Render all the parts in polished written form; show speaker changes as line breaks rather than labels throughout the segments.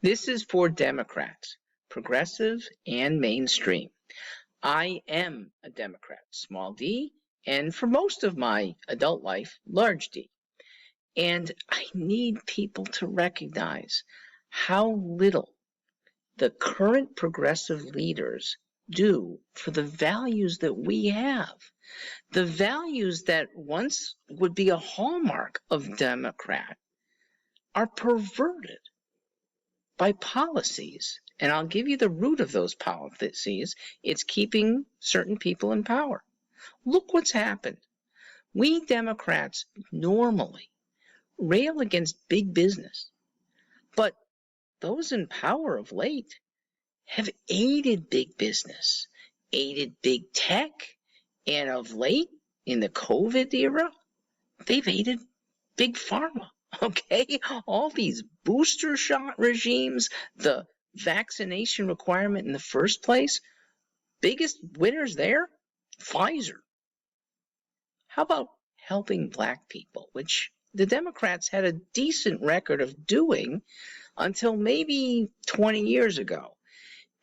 This is for Democrats, progressive and mainstream. I am a Democrat, small d, and for most of my adult life, large D. And I need people to recognize how little the current progressive leaders do for the values that we have. The values that once would be a hallmark of Democrat are perverted by policies. And I'll give you the root of those policies. It's keeping certain people in power. Look what's happened. We Democrats normally rail against big business, but those in power of late have aided big business, aided big tech, and of late, in the COVID era, they've aided big pharma. Okay, all these booster shot regimes, the vaccination requirement in the first place, biggest winners there, Pfizer. How about helping black people, which the Democrats had a decent record of doing until maybe 20 years ago?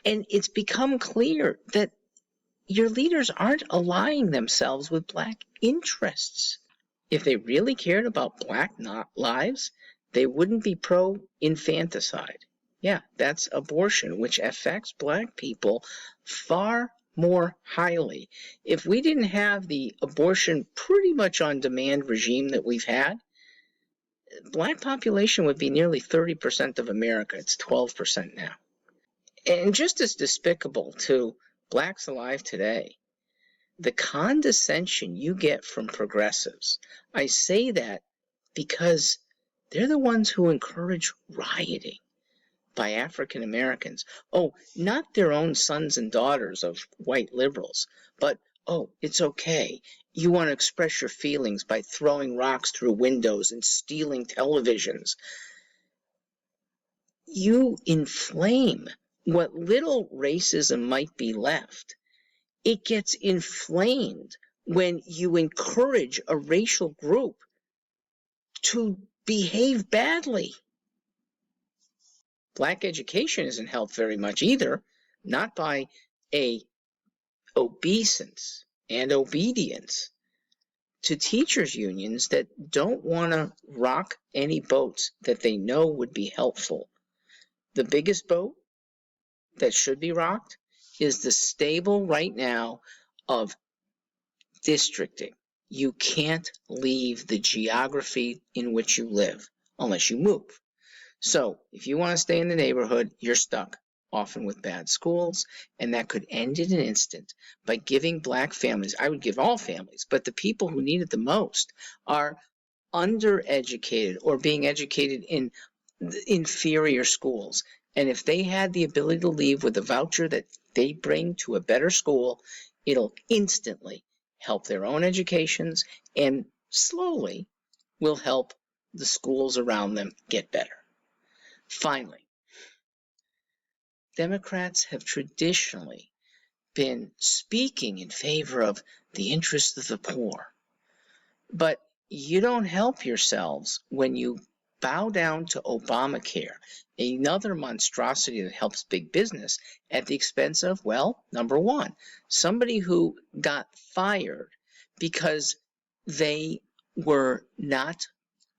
And it's become clear that your leaders aren't aligning themselves with black interests. If they really cared about black lives, they wouldn't be pro-infanticide. Yeah, that's abortion, which affects black people far more highly. If we didn't have the abortion pretty much on demand regime that we've had, black population would be nearly 30% of America. It's 12% now. And just as despicable to blacks alive today, the condescension you get from progressives. I say that because they're the ones who encourage rioting by African Americans. Oh, not their own sons and daughters of white liberals, but, oh, it's okay. You want to express your feelings by throwing rocks through windows and stealing televisions. You inflame what little racism might be left. It gets inflamed when you encourage a racial group to behave badly. Black education isn't helped very much either, not by a obeisance and obedience to teachers' unions that don't want to rock any boats that they know would be helpful. The biggest boat that should be rocked is the stable right now of districting. You can't leave the geography in which you live unless you move. So if you want to stay in the neighborhood, you're stuck, often with bad schools, and that could end in an instant by giving black families, I would give all families, but the people who need it the most are undereducated or being educated in inferior schools. And if they had the ability to leave with a voucher that they bring to a better school, it'll instantly help their own educations and slowly will help the schools around them get better. Finally, Democrats have traditionally been speaking in favor of the interests of the poor. But you don't help yourselves when you bow down to Obamacare, another monstrosity that helps big business at the expense of, well, number one, somebody who got fired because they were not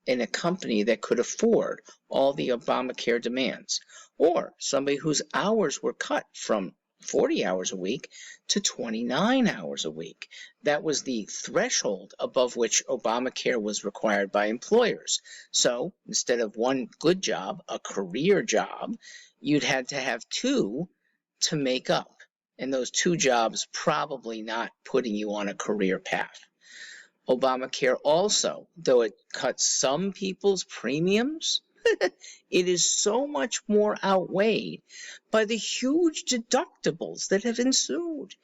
in a company that could afford all the Obamacare demands, or somebody whose hours were cut from 40 hours a week to 29 hours a week. That was the threshold above which Obamacare was required by employers. So instead of one good job, a career job, you'd had to have two to make up. And those two jobs probably not putting you on a career path. Obamacare also, though it cuts some people's premiums, it is so much more outweighed by the huge deductibles that have ensued.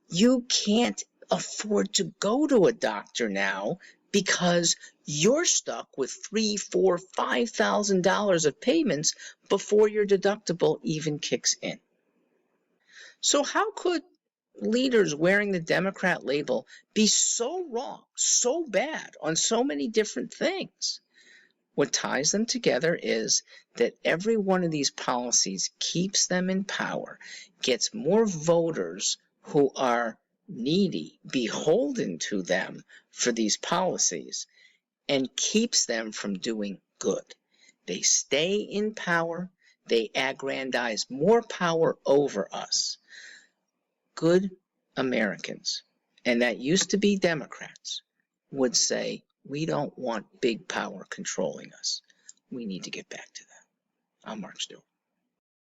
You can't afford to go to a doctor now because you're stuck with $3,000, $4,000, $5,000 of payments before your deductible even kicks in. So how could leaders wearing the Democrat label be so wrong, so bad on so many different things? What ties them together is that every one of these policies keeps them in power, gets more voters who are needy, beholden to them for these policies, and keeps them from doing good. They stay in power. They aggrandize more power over us. Good Americans, and that used to be Democrats, would say, we don't want big power controlling us. We need to get back to that. I'm Mark Stewart.